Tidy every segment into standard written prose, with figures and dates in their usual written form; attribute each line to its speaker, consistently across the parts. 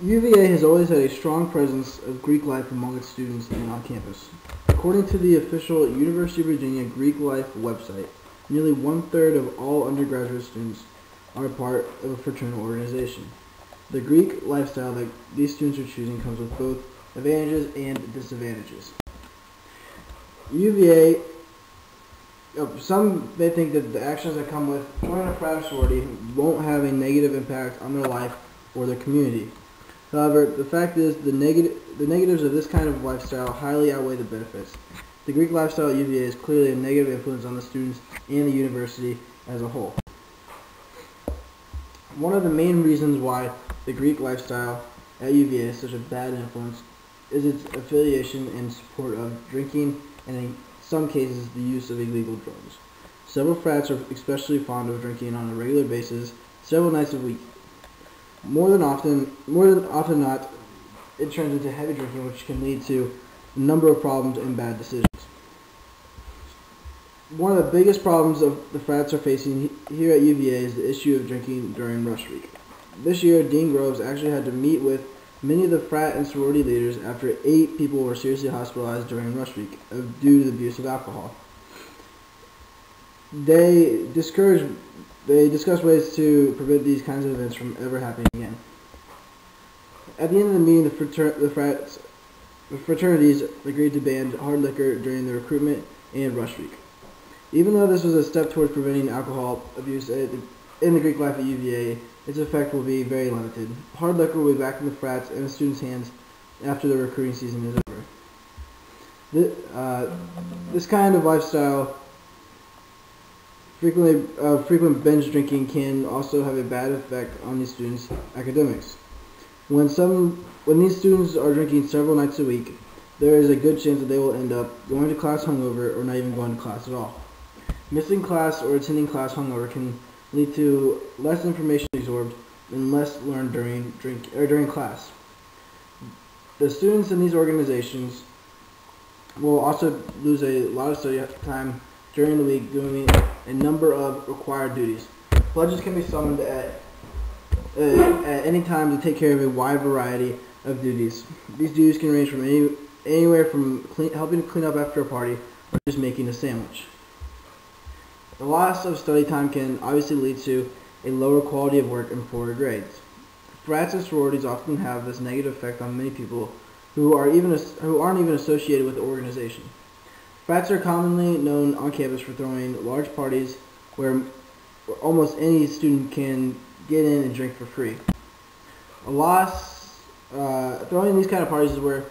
Speaker 1: UVA has always had a strong presence of Greek life among its students and on campus. According to the official University of Virginia Greek Life website, nearly one-third of all undergraduate students are part of a fraternal organization. The Greek lifestyle that these students are choosing comes with both advantages and disadvantages. UVA, some may think that the actions that come with joining a frat or sorority won't have a negative impact on their life or their community. However, the fact is the negatives of this kind of lifestyle highly outweigh the benefits. The Greek lifestyle at UVA is clearly a negative influence on the students and the university as a whole. One of the main reasons why the Greek lifestyle at UVA is such a bad influence is its affiliation and support of drinking and in some cases the use of illegal drugs. Several frats are especially fond of drinking on a regular basis, several nights a week. More than often not, it turns into heavy drinking, which can lead to a number of problems and bad decisions. One of the biggest problems of the frats are facing here at UVA is the issue of drinking during rush week. This year, Dean Groves actually had to meet with many of the frat and sorority leaders after 8 people were seriously hospitalized during rush week due to the abuse of alcohol. They discussed ways to prevent these kinds of events from ever happening again. At the end of the meeting, the fraternities agreed to ban hard liquor during the recruitment and rush week. Even though this was a step towards preventing alcohol abuse in the Greek life at UVA, its effect will be very limited. Hard liquor will be back in the frats and the students' hands after the recruiting season is over. This kind of lifestyle, frequent binge drinking, can also have a bad effect on these students' academics. When these students are drinking several nights a week, there is a good chance that they will end up going to class hungover or not even going to class at all. Missing class or attending class hungover can lead to less information absorbed and less learned during class. The students in these organizations will also lose a lot of study time during the week doing a number of required duties. Pledges can be summoned at any time to take care of a wide variety of duties. These duties can range from anywhere from helping to clean up after a party or just making a sandwich. The loss of study time can obviously lead to a lower quality of work and poorer grades. Frats and sororities often have this negative effect on many people who aren't even associated with the organization. Frats are commonly known on campus for throwing large parties where almost any student can get in and drink for free. Throwing these kind of parties is where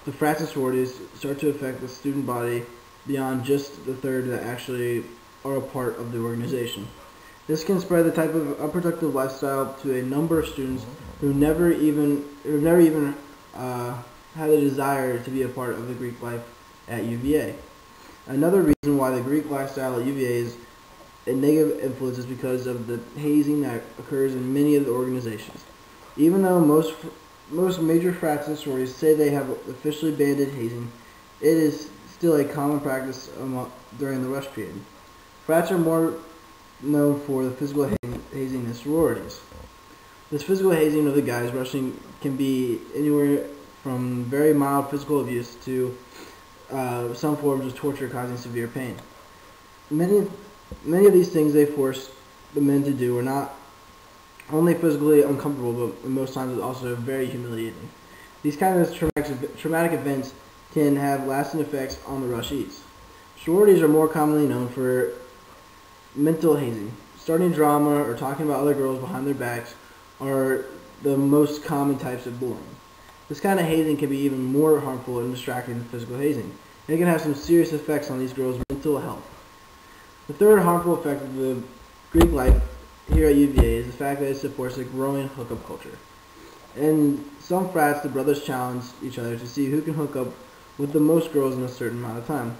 Speaker 1: the frats and sororities start to affect the student body beyond just the third that actually are a part of the organization. This can spread the type of unproductive lifestyle to a number of students who never even had a desire to be a part of the Greek life at UVA. Another reason why the Greek lifestyle at UVA is a negative influence is because of the hazing that occurs in many of the organizations. Even though most major frats and sororities say they have officially banned hazing, it is still a common practice during the rush period. Frats are more known for the physical hazing in sororities. This physical hazing of the guys rushing can be anywhere from very mild physical abuse to some forms of torture causing severe pain. Many of these things they force the men to do are not only physically uncomfortable, but most times it's also very humiliating. These kinds of traumatic events can have lasting effects on the rushees. Sororities are more commonly known for mental hazing. Starting drama or talking about other girls behind their backs are the most common types of bullying. This kind of hazing can be even more harmful and distracting than physical hazing, and it can have some serious effects on these girls' mental health. The third harmful effect of the Greek life here at UVA is the fact that it supports a growing hookup culture. In some frats, the brothers challenge each other to see who can hook up with the most girls in a certain amount of time.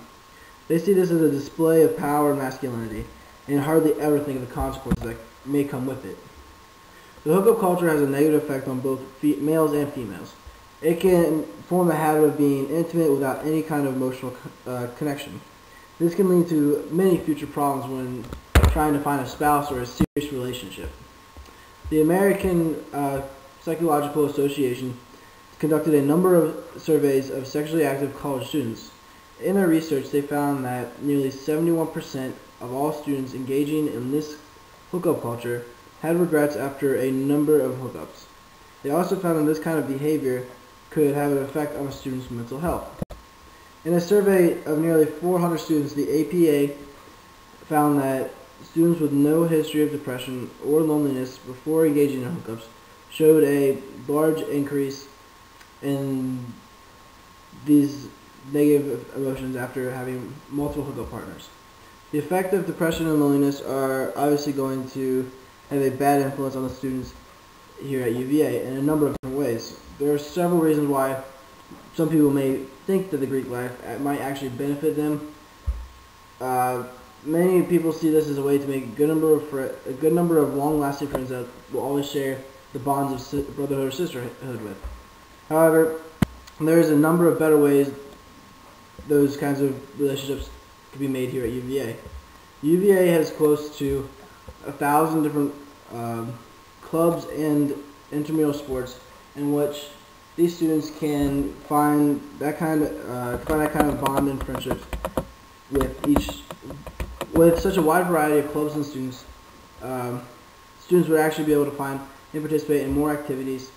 Speaker 1: They see this as a display of power and masculinity, and hardly ever think of the consequences that may come with it. The hookup culture has a negative effect on both males and females. It can form a habit of being intimate without any kind of emotional connection. This can lead to many future problems when trying to find a spouse or a serious relationship. The American Psychological Association conducted a number of surveys of sexually active college students. In their research, they found that nearly 71% of all students engaging in this hookup culture had regrets after a number of hookups. They also found that this kind of behavior could have an effect on a student's mental health. In a survey of nearly 400 students, the APA found that students with no history of depression or loneliness before engaging in hookups showed a large increase in these negative emotions after having multiple hookup partners. The effect of depression and loneliness are obviously going to have a bad influence on the students here at UVA in a number of different ways. There are several reasons why some people may think that the Greek life might actually benefit them. Many people see this as a way to make a good number of long-lasting friends that will always share the bonds of brotherhood or sisterhood with. However, there is a number of better ways those kinds of relationships can be made here at UVA. UVA has close to 1,000 different clubs and intramural sports in which these students can find that kind of bond and friendships with such a wide variety of clubs and students. Students would actually be able to find and participate in more activities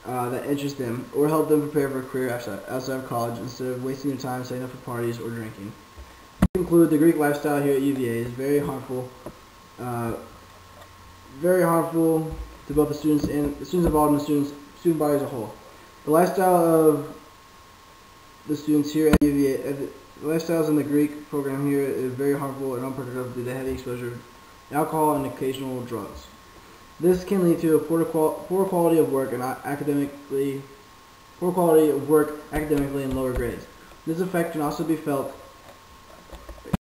Speaker 1: that interest them or help them prepare for a career outside of college instead of wasting their time staying up for parties or drinking. To conclude, the Greek lifestyle here at UVA is very harmful to both the students and the students involved and the student body as a whole. The lifestyle of the students here at UVA, the lifestyles in the Greek program here is very harmful and unproductive due to heavy exposure to alcohol and occasional drugs. This can lead to a poor quality of work academically and lower grades. This effect can also be felt